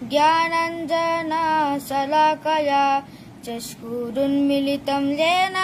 ज्ञानाञ्जना शलाकया चक्षुरुन्मीलितं येन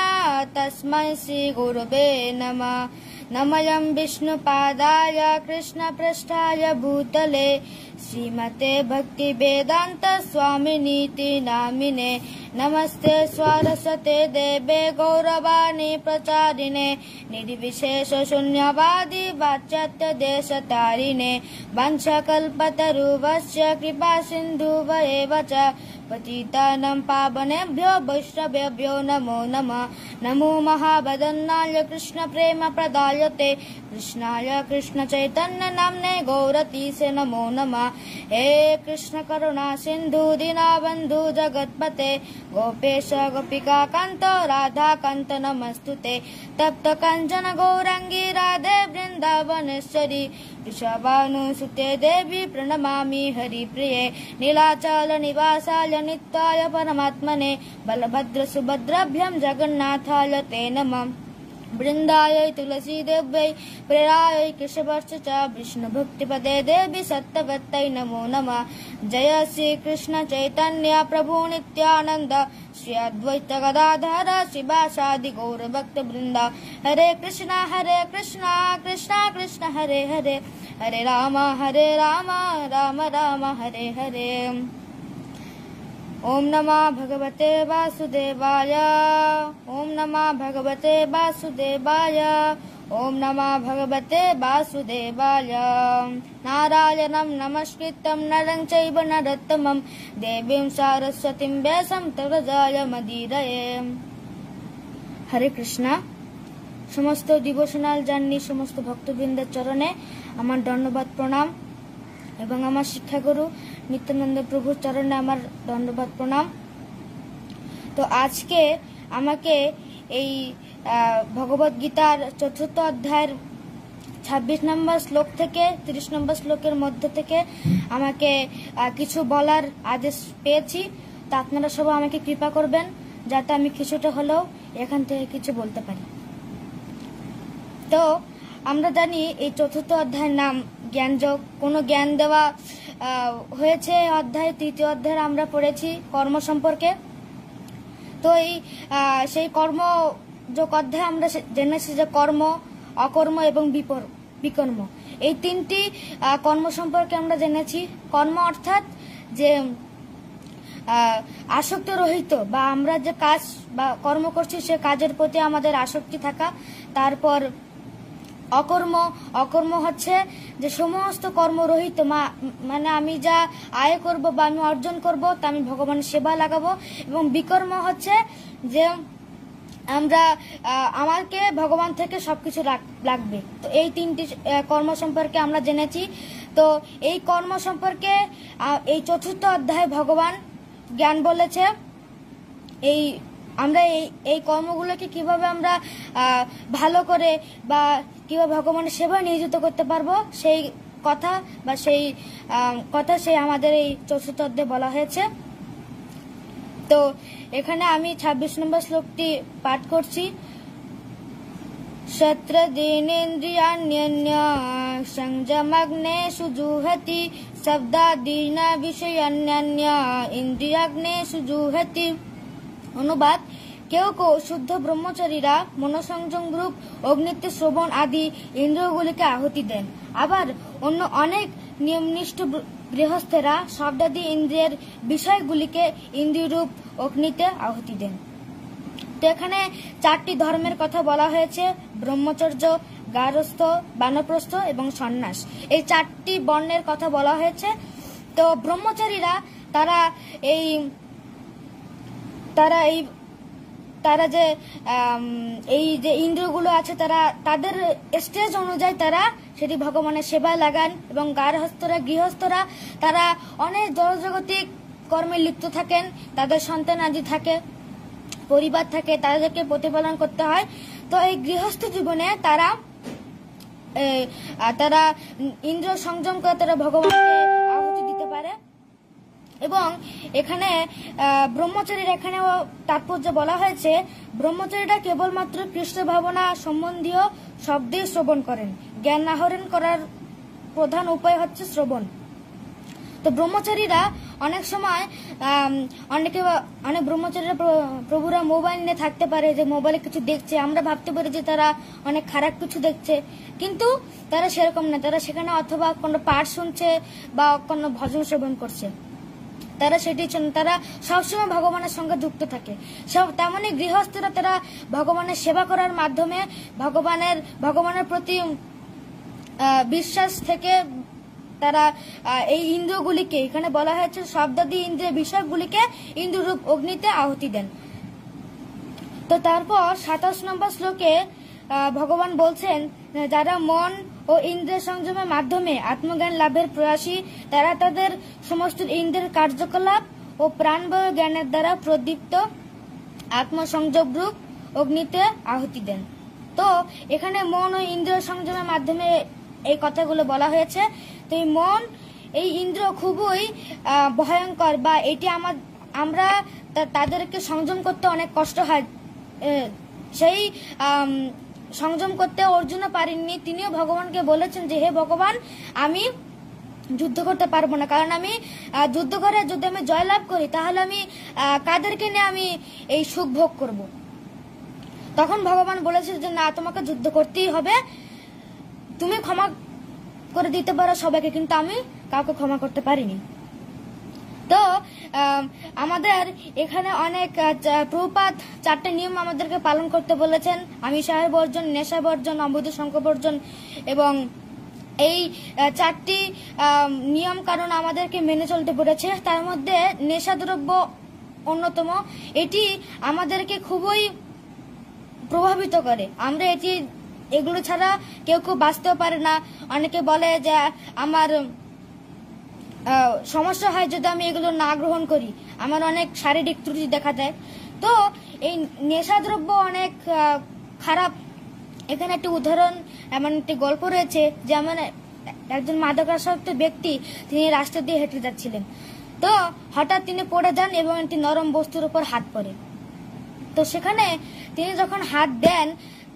तस्मै श्रीगुरवे नमः। नमयं विष्णुपादाय कृष्णपृष्ठाय भूतले श्रीमते भक्तिवेदान्त स्वामिनीति नामिने। नमस्ते सरस्वते देवे गौरवाणी प्रचारिणे निर्विशेष शून्यवादी वाच्यत्य देशतारिणे। वंशकल्पतरुवस्य कृपा सिन्धुवैव च पतितानां पावनेभ्यो वैष्णवेभ्यो नमो नमः। नमो महावदन्नाय कृष्ण प्रेम प्रदायते कृष्णाय कृष्ण चैतन्य नाम्ने गौरतीसे नमो नमः। हे कृष्ण करुणा सिन्धु दीनबन्धु जगत्पते गोपेश गोपिका कान्त राधा कान्त नमस्तुते। तप्त काञ्चन गौरांगी राधे वृन्दावनेश्वरी वृषभानुसुते देवी प्रणमामि हरिप्रिये। नीलाचल निवासाय नित्याय परमात्मने बलभद्र सुभद्राभ्यां जगन्नाथाय ते नमः। वृन्दायै तुलसी देव्यै प्रेरायै केशवर्ष च विष्णुभक्तिपदे देवी सत्यवत्यै नमो नमः। जय श्री कृष्ण चैतन्य प्रभु नित्यानंद श्री अद्वैत गदाधर शिवासादि गौरभक्त वृंदा। हरे कृष्णा कृष्णा कृष्ण हरे हरे हरे राम राम राम हरे हरे। ओम नमः भगवते वासुदेवाय ओम नमः भगवते वासुदेवाय ओम नमः भगवते वासुदेवाय। नारायणं नमस्कृत्यं नरं चैव नरोत्तमं देवीं सरस्वतीं व्यासं ततो जयमुदीरये। हरे कृष्णा। समस्त डिवोशनाल जार्नी समस्त भक्तबृंदेर चरणे आमार धन्यवाद प्रणाम एवं आमार शिक्षागुरु नित्यानंद प्रभुर चरणे आमार धन्यवाद प्रणाम। तो आज के आमाके এই ভগবত গীতার চতুর্থ অধ্যায়ের 26 নম্বর শ্লোক থেকে 30 নম্বর শ্লোকের মধ্য থেকে আমাকে কিছু বলার আদেশ পেয়েছি। তো আপনারা সবাই আমাকে কৃপা করবেন যাতে আমি কিছুটা হলেও এখান থেকে কিছু বলতে পারি। তো আমরা জানি এই চতুর্থ অধ্যায়ের নাম জ্ঞানযোগ। কোনো জ্ঞান দেওয়া হয়েছে অধ্যায় তৃতীয় অধ্যায়ে আমরা পড়েছি কর্ম সম্পর্কে। তো এই সেই কর্মযোগ অধ্যায়ে আমরা জেনেছি যে কর্ম অকর্ম এবং বিকর্ম এই তিনটি কর্ম সম্পর্কে আমরা জেনেছি। কর্ম অর্থাৎ যে আসক্ত রহিত বা আমরা যে কাজ বা কর্ম করছি সে কাজের প্রতি আমাদের আসক্তি থাকা। তারপর অকর্ম হচ্ছে যে সমস্ত কর্মরহিত মানে আমি যা আয় করব বা আমি অর্জন করব তা আমি ভগবানের সেবা লাগাবো। এবং বিকর্ম হচ্ছে যে আমরা আমাকে ভগবান থেকে সবকিছু লাগবে। তো এই তিনটি কর্ম সম্পর্কে আমরা জেনেছি। তো এই কর্ম সম্পর্কে এই চতুর্থ অধ্যায়ে ভগবান জ্ঞান বলেছে। আমরা এই কর্মগুলোকে কিভাবে আমরা ভালো করে বা কিভাবে ভগবানের সেবা নিয়োজিত করতে পারবো সেই কথা বা সেই আমাদের এই চতুর্থ অধ্যায়ে বলা হয়েছে। তো এখানে আমি 26 নম্বর শ্লোকটি পাঠ করছি। শত্রদীনেন্দ্রিয়াণ্যন্য সংযমাগ্নেষু জুহতি শব্দাদীন বিষয়ান্যান্য ইন্দ্রিয়াগ্নেষু জুহতি। অনুবাদ: কেউ কেউ শুদ্ধ ব্রহ্মচারীরা মনোসংযম রূপ অগ্নিতে শ্রবণ আদি ইন্দ্রিয়গুলিকে আহুতি দেন। আবার অন্য অনেক নিয়মনিষ্ঠ গৃহস্থেরা শব্দাদি ইন্দ্রিয়ের বিষয়গুলিকে ইন্দ্রিয়রূপ অগ্নিতে আহুতি দেন। তো এখানে 4টি ধর্মের কথা বলা হয়েছে: ব্রহ্মচর্য, গারস্থ, বানপ্রস্থ এবং সন্ন্যাস। এই 4টি বর্ণের কথা বলা হয়েছে। তো ব্রহ্মচারীরা তারা যে এই যে ইন্দ্রিয়গুলো আছে তাদের স্টেজ অনুযায়ী তারা সেটি ভগবানের সেবায় লাগান। এবং গৃহস্থরা তারা অনেক জড়জাগতিক কর্মে লিপ্ত থাকেন। তাদের সন্তান আদি থাকে, পরিবার থাকে, তাদেরকে প্রতিপালন করতে হয়। তো এই গৃহস্থ জীবনে তারা ইন্দ্রিয় সংযম করে তারা ভগবানকে আহুতি দিতে পারে। এবং এখানে ব্রহ্মচারীর এখানেও তাৎপর্য বলা হয়েছে, ব্রহ্মচারীরা কেবলমাত্র কৃষ্ণ ভাবনা সম্বন্ধীয় শব্দে শ্রবণ করেন। জ্ঞান আহরণ করার প্রধান উপায় হচ্ছে শ্রবণ। তো ব্রহ্মচারীরা অনেক সময় অনেক ব্রহ্মচারীরা প্রভুরা মোবাইল নিয়ে থাকতে পারে, যে মোবাইলে কিছু দেখছে, আমরা ভাবতে পারি যে তারা অনেক খারাপ কিছু দেখছে, কিন্তু তারা সেরকম না। তারা সেখানে অথবা কোনো পাঠ শুনছে বা কোনো ভজন শ্রবণ করছে, তারা সেটি তারা সবসময় ভগবানের সঙ্গে যুক্ত থাকে। তেমনি গৃহস্থরা তারা ভগবানের সেবা করার মাধ্যমে ভগবানের প্রতি বিশ্বাস থেকে তারা এই ইন্দ্রিয়গুলিকে, এখানে বলা হয়েছে শব্দাদি ইন্দ্রিয় বিষয়গুলিকে ইন্দ্ররূপ অগ্নিতে আহুতি দেন। তো তারপর 27 নম্বর শ্লোকে ভগবান বলছেন, যারা মন ও ইন্দ্রিয় সংযমের মাধ্যমে আত্মজ্ঞান লাভের প্রয়াসী, তারা তাদের সমস্ত ইন্দ্রিয়ের কার্যকলাপ ও প্রাণবয় জ্ঞানের দ্বারা প্রদীপ্ত আত্মসংযম রূপ অগ্নিতে আহুতি দেন। তো এখানে মন ও ইন্দ্রিয় সংযমের মাধ্যমে এই কথাগুলো বলা হয়েছে। তো এই মন, এই ইন্দ্রিয় খুবই ভয়ঙ্কর, বা এটি আমরা তাদেরকে সংযম করতে অনেক কষ্ট হয়। সেই সংযম করতে অর্জুনও পারেননি। তিনিও ভগবানকে বলেছেন যে হে ভগবান, আমি যুদ্ধ করতে পারবো না, কারণ আমি যুদ্ধ করে যদি আমি জয়লাভ করি তাহলে আমি কাদেরকে নিয়ে আমি এই সুখ ভোগ করব। তখন ভগবান বলেছেন যে না, তোমাকে যুদ্ধ করতেই হবে। তুমি ক্ষমা করে দিতে পারো সবাইকে, কিন্তু আমি কাউকে ক্ষমা করতে পারিনি। তো আমাদের এখানে অনেক প্রভুপাদ 4টে নিয়ম আমাদেরকে পালন করতে বলেছেন। আমিষাহার বর্জন, নেশা বর্জন, অবৈধ সংখ্য বর্জন, এবং এই 4টি নিয়ম কারণ আমাদেরকে মেনে চলতে বলেছে। তার মধ্যে নেশাদ্রব্য অন্যতম। এটি আমাদেরকে খুবই প্রভাবিত করে। আমরা এগুলো ছাড়া কেউ বাঁচতেও পারে না। অনেকে বলে যে আমার সমস্যা হয় যদি আমি এগুলো না গ্রহণ করি, আমার অনেক শারীরিক ত্রুটি দেখা দেয়। তো এই নেশাদ্রব্য অনেক খারাপ। এখানে একটি উদাহরণ, এমন একটি গল্প রয়েছে, যেমন একজন মাদকাসক্ত ব্যক্তি, তিনি রাস্তা দিয়ে হেঁটে যাচ্ছিলেন। তো হঠাৎ তিনি পড়ে যান এবং একটি নরম বস্তুর উপর হাত পড়ে। তো সেখানে তিনি যখন হাত দেন,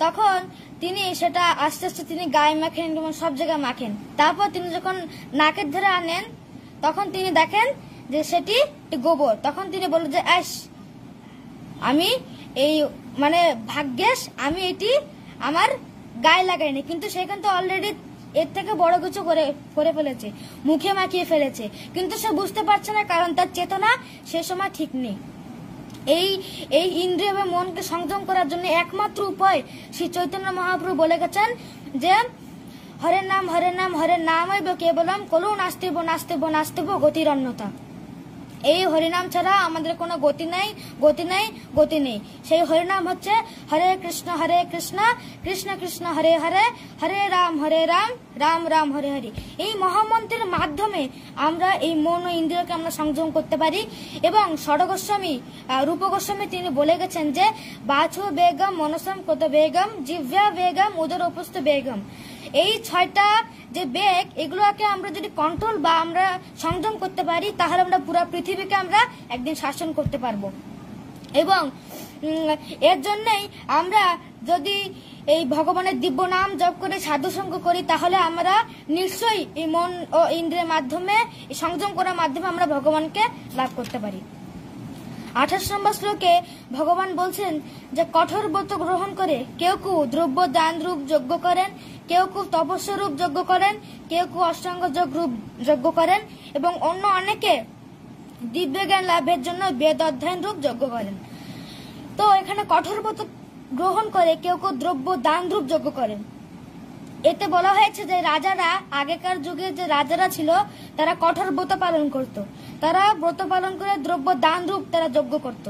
তখন তিনি সেটা আস্তে আস্তে তিনি গায়ে মাখেন এবং সব জায়গায় মাখেন। তারপর তিনি যখন নাকের ধরে আনেন, তখন তিনি দেখেন যে সেটি গোবর। তখন তিনি বললেন যে আমি এই ভাগ্যেস আমি এটি আমার গায়ে লাগাইনি, কিন্তু সে কিন্তু অলরেডি এর থেকে বড় কিছু করে ফেলেছে, মুখে মাখিয়ে ফেলেছে, কিন্তু সে বুঝতে পারছে না, কারণ তার চেতনা সে সময় ঠিক নেই। এই ইন্দ্রিয় এবং মনকে সংযম করার জন্য একমাত্র উপায় শ্রী চৈতন্য মহাপ্রভু বলে গেছেন যে হরে নাম হরে নামৈব কেবলম কলৌ নাস্তিব নাস্তিব নাস্তিব গতির অন্যতা। এই হরিনাম ছাড়া আমাদের কোনো গতি নেই। সেই হরিনাম হচ্ছে হরে কৃষ্ণ কৃষ্ণ কৃষ্ণ হরে হরে, হরে রাম রাম রাম হরে হরে। এই মহামন্ত্রের মাধ্যমে আমরা এই মন ও ইন্দ্রিয়কে আমরা সংযম করতে পারি। এবং ষড়গোস্বামী রূপ গোস্বামী তিনি বলে গেছেন যে বাছো বেগম মনসম কত বেগম জিহ্বা বেগম উদর উপস্থ বেগম। এই 6টা যে বেগ, এগুলোকে আমরা যদি কন্ট্রোল বা আমরা সংযম করতে পারি, তাহলে আমরা পুরো পৃথিবীকে আমরা একদিন শাসন করতে পারবো। এবং এর জন্যই আমরা যদি এই ভগবানের দিব্য নাম জপ করে সাধু সঙ্গ করি, তাহলে আমরা নিশ্চয়ই এই মন ও ইন্দ্রিয়ের মাধ্যমে সংযম করার মাধ্যমে আমরা ভগবানকে লাভ করতে পারি। 28 নম্বর শ্লোকে ভগবান বলছেন যে কঠোর ব্রত গ্রহণ করে কেউ দ্রব্য দান রূপ যজ্ঞ করেন, কেউ তপস্যা রূপ যজ্ঞ করেন, কেউ অষ্টাঙ্গ যোগ রূপ যজ্ঞ করেন, এবং অন্য অনেকে দিব্য জ্ঞান লাভের জন্য বেদ অধ্যয়ন রূপ যজ্ঞ করেন। তো এখানে কঠোর ব্রত গ্রহণ করে কেউ দ্রব্য দান রূপ যজ্ঞ করেন। এতে বলা হয়েছে যে রাজারা, আগেকার যুগে যে রাজারা ছিল, তারা কঠোর ব্রত পালন করত। তারা ব্রত পালন করে দ্রব্য দান রূপ তারা যজ্ঞ করত।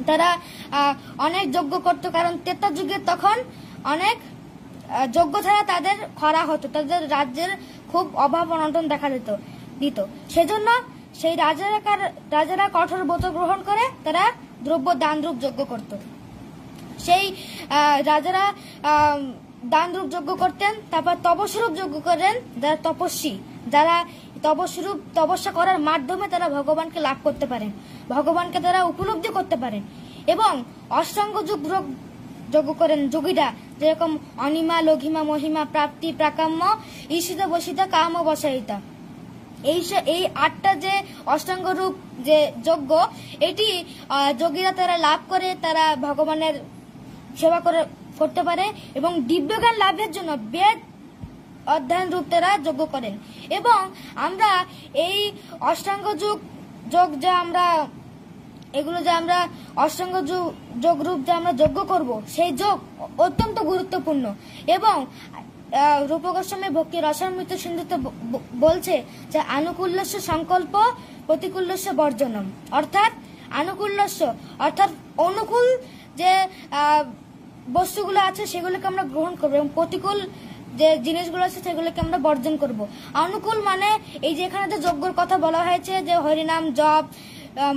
তারা অনেক যজ্ঞ করত, কারণ ত্রেতা যুগে তখন অনেক যজ্ঞ ছাড়া তাদের খরা হতো, তাদের রাজ্যের খুব অভাব অনটন দেখা দিত। সেজন্য সেই রাজারা কঠোর ব্রত গ্রহণ করে তারা দ্রব্য দান রূপ যজ্ঞ করত। সেই রাজারা দান রূপ যজ্ঞ করতেন। তারপর তপস্বরূপ যজ্ঞ করেন যারা তপস্বী, যারা তপস্যা করার মাধ্যমে তারা ভগবানকে লাভ করতে পারেন, ভগবানকে তারা উপলব্ধি করতে পারেন। এবং অষ্টাঙ্গ যজ্ঞ করেন যোগীরা, যেরকম অনিমা লঘিমা মহিমা প্রাপ্তি প্রাকাম্য ঈশিতা বসিতা কাম বসায়িতা। এই 8টা যে অষ্টাঙ্গ রূপ যে যজ্ঞ, এটি যোগীরা তারা লাভ করে, তারা ভগবানের সেবা করতে পারে এবং দিব্যজ্ঞান লাভের জন্য বেদ অধ্যয়ন রূপ তারা যজ্ঞ করেন। এবং আমরা এই অষ্টাঙ্গ যোগ যে আমরা এগুলো যে আমরা অষ্টাঙ্গ যোগ রূপ যে আমরা যজ্ঞ করব, সেই যোগ অত্যন্ত গুরুত্বপূর্ণ। এবং রূপ গোস্বামী ভক্তি রসামৃত সিন্ধুতে বলছে যে আনুকূল্যস্য সংকল্প প্রতিকূল্যস্য বর্জনম, অর্থাৎ আনুকূল্যস্য অর্থাৎ অনুকূল যে বস্তুগুলো আছে সেগুলোকে আমরা গ্রহণ করবো এবং প্রতিকূল যে জিনিসগুলো আছে সেগুলোকে আমরা বর্জন করব। অনুকূল মানে এই যে এখানে যে যজ্ঞের কথা বলা হয়েছে, যে হরিনাম জপ,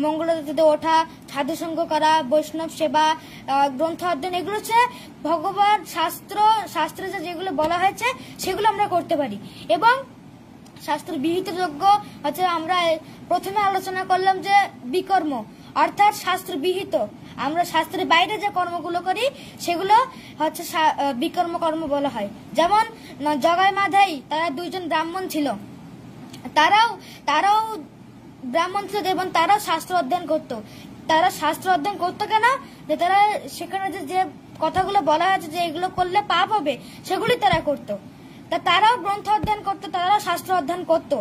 মঙ্গলারতিতে ওঠা, সাধু সঙ্গ করা, বৈষ্ণব সেবা, গ্রন্থ অধ্যয়ন, এগুলো হচ্ছে ভগবান শাস্ত্রে যেগুলো বলা হয়েছে সেগুলো আমরা করতে পারি। এবং শাস্ত্র বিহিত যজ্ঞ হচ্ছে আমরা প্রথমে আলোচনা করলাম যে বিকর্ম, অর্থাৎ শাস্ত্র বিহিত, আমরা শাস্ত্রের বাইরে যে কর্মগুলো করি সেগুলো হচ্ছে বিকর্ম কর্ম বলা হয়। যেমন জগাই মাধাই তারা 2জন ব্রাহ্মণ ছিল, তারাও ব্রাহ্মণ ছিল এবং তারাও শাস্ত্র অধ্যয়ন করতো। তারা শাস্ত্র অধ্যয়ন করতো কেন? যে তারা সেখানে যে কথাগুলো বলা হয়েছে যে এগুলো করলে পাপ হবে সেগুলি তারা করতো। তারাও গ্রন্থ অধ্যয়ন করতো, তারাও শাস্ত্র অধ্যয়ন করতো,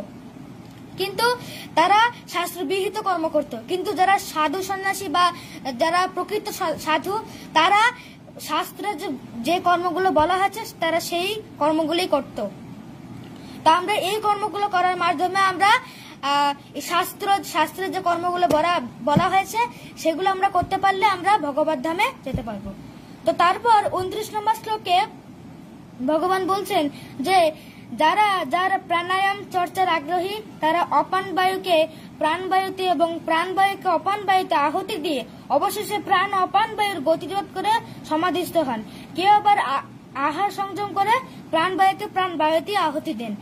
কিন্তু তারা শাস্ত্রবিহিত কর্ম করত। কিন্তু যারা সাধু সন্ন্যাসী বা যারা প্রকৃত সাধু, তারা শাস্ত্রে যে কর্মগুলো বলা হয়েছে তারা সেই কর্মগুলোই করত। তা আমরা এই কর্মগুলো করার মাধ্যমে আমরা শাস্ত্রে যে কর্মগুলো বলা হয়েছে সেগুলো আমরা করতে পারলে আমরা ভগবত ধামে যেতে পারবো। তো তারপর 29 নম্বর শ্লোকে ভগবান বলছেন যে যারা প্রাণায়াম চর্চার আগ্রহী তারা অপান বায়ুকে প্রাণবায়ুতে এবং প্রাণবায়ুকে অপান বায়ুতে আহুতি দিয়ে অবশেষে প্রাণ অপান বায়ুর গতিরোধ করে সমাধিস্থ হন। কেউ আবার আহার সংযম করে প্রাণবায়ুকে প্রাণবায়ুতে আহুতি দেন।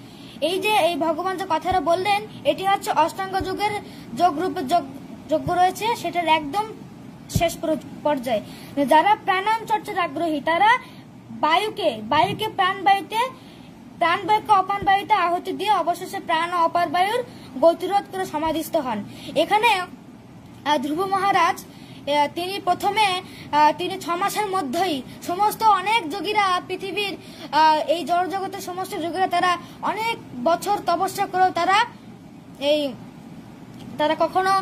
এই ভগবান যে কথাটা বললেন, এটি হচ্ছে অষ্টাঙ্গ যুগের যোগ রূপে যজ্ঞ রয়েছে সেটার একদম শেষ পর্যায়ে। যারা প্রাণায়াম চর্চার আগ্রহী তারা বায়ুকে প্রাণবায়ুকে অপান বায়ুতে আহুতি দিয়ে অবশেষে প্রাণ ও অপার বায়ুর গতিরোধ করে সমাধিস্থ হন। এখানে ধ্রুব মহারাজ তিনি প্রথমে 6 মাসের মধ্যেই সমস্ত অনেক যোগীরা পৃথিবীর এই জড় জগতের সমস্ত যোগীরা তারা অনেক বছর তপস্যা করেও তারা কখনো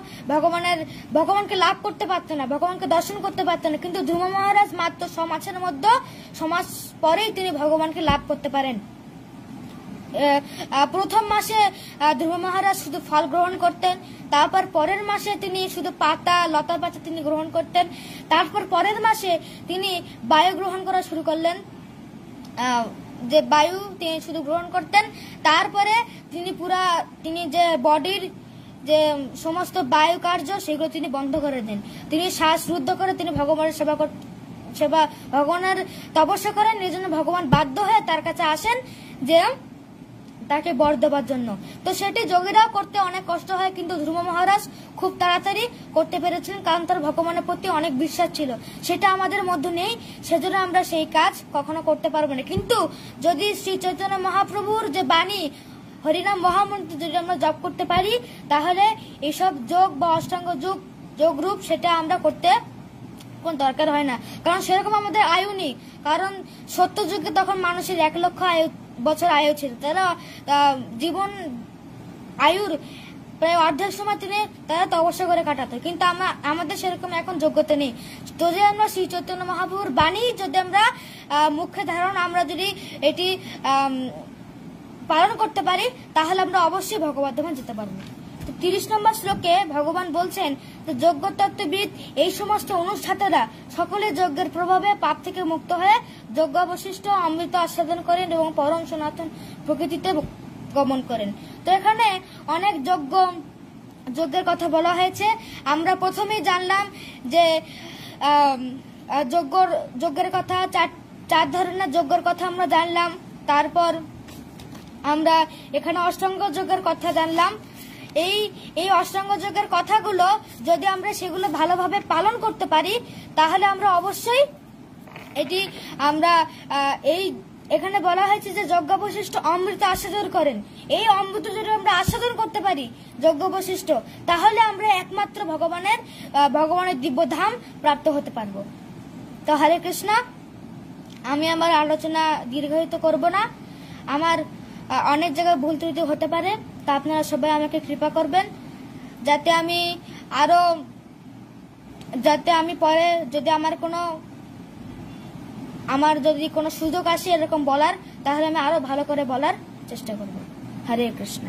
ভগবানকে লাভ করতে পারত না, ভগবানকে দর্শন করতে পারত না। কিন্তু ধ্রুব মহারাজ মাত্র 6 মাসের মধ্যে 6 মাস পরেই তিনি ভগবানকে লাভ করতে পারেন। প্রথম মাসে ধ্রুব মহারাজ শুধু ফল গ্রহণ করতেন, তারপর পরের মাসে তিনি শুধু লতা পাতা তিনি গ্রহণ করতেন, তারপর পরের মাসে তিনি বায়ু গ্রহণ করা শুরু করলেন, যে বায়ু তিনি শুধু গ্রহণ করতেন। তারপরে তিনি যে বডির যে সমস্ত বায়ু কার্য সেগুলো তিনি বন্ধ করে দেন। তিনি শ্বাস রুদ্ধ করে তিনি ভগবানের ভগবানের তপস্যা করেন। এই জন্য ভগবান বাধ্য হয়ে তার কাছে আসেন যে তাকে বর দেবার জন্য। তো সেটি যোগীরাও করতে অনেক কষ্ট হয়, কিন্তু ধ্রুব মহারাজ খুব তাড়াতাড়ি করতে পেরেছিলেন, কারণ তার ভগবানের প্রতি অনেক বিশ্বাস ছিল। সেটা আমাদের মধ্যে নেই, সেজন্য আমরা সেই কাজ কখনো করতে পারবো না। কিন্তু যদি শ্রী চৈতন্য মহাপ্রভুর যে বাণী হরিনাম মহামন্ত্র যদি আমরা জপ করতে পারি, তাহলে এইসব যোগ বা অষ্টাঙ্গ যোগ রূপ সেটা আমরা করতে কোন দরকার হয় না, কারণ সেরকম আমাদের আয়ু নেই। কারণ সত্য যুগে তখন মানুষের 1 লক্ষ বছর আয়ু ছিল, তারা জীবন আয়ুর প্রায় অর্ধেক সময় তারা তপস্যা করে কাটাতো। কিন্তু আমাদের সেরকম এখন যোগ্যতা নেই। যদি আমরা শ্রী চৈতন্য মহাপ্রভুর বাণী যদি আমরা মুখ্য ধারণ আমরা যদি এটি পালন করতে পারি, তাহলে আমরা অবশ্যই ভগবত ধামে যেতে পারবো। 30 নম্বর শ্লোকে ভগবান বলছেন যে যজ্ঞতত্ত্ববিদ এই সমস্ত অনুষ্ঠাতারা সকলে যজ্ঞের প্রভাবে পাপ থেকে মুক্ত হয়ে যজ্ঞ অবশিষ্ট অমৃত আস্বাদন করেন এবং পরম সনাতন প্রকৃতিতে গমন করেন। তো এখানে অনেক যজ্ঞের কথা বলা হয়েছে। আমরা প্রথমেই জানলাম যে যজ্ঞের কথা, 4 ধরনের যজ্ঞের কথা আমরা জানলাম। তারপর আমরা এখানে অষ্টাঙ্গ যজ্ঞের কথা জানলাম। এই অষ্টাঙ্গ যোগের কথাগুলো যদি আমরা সেগুলো ভালোভাবে পালন করতে পারি, তাহলে আমরা অবশ্যই এই এখানে বলা হয়েছে যে যজ্ঞ বশিষ্ঠ অমৃত আস্বাদন করেন। এই অমৃত যদি আমরা আস্বাদন করতে পারি যজ্ঞ বশিষ্ঠ, তাহলে আমরা একমাত্র ভগবানের দিব্য ধাম প্রাপ্ত হতে পারবো। তো হরে কৃষ্ণ, আমি আমার আলোচনা দীর্ঘায়িত করব না। আমার অনেক জায়গায় ভুল ত্রুটি হতে পারে, তা আপনারা সবাই আমাকে কৃপা করবেন, যাতে আমি পরে আমার যদি কোনো সুযোগ আসে এরকম বলার, তাহলে আমি আরো ভালো করে বলার চেষ্টা করব। হরে কৃষ্ণ।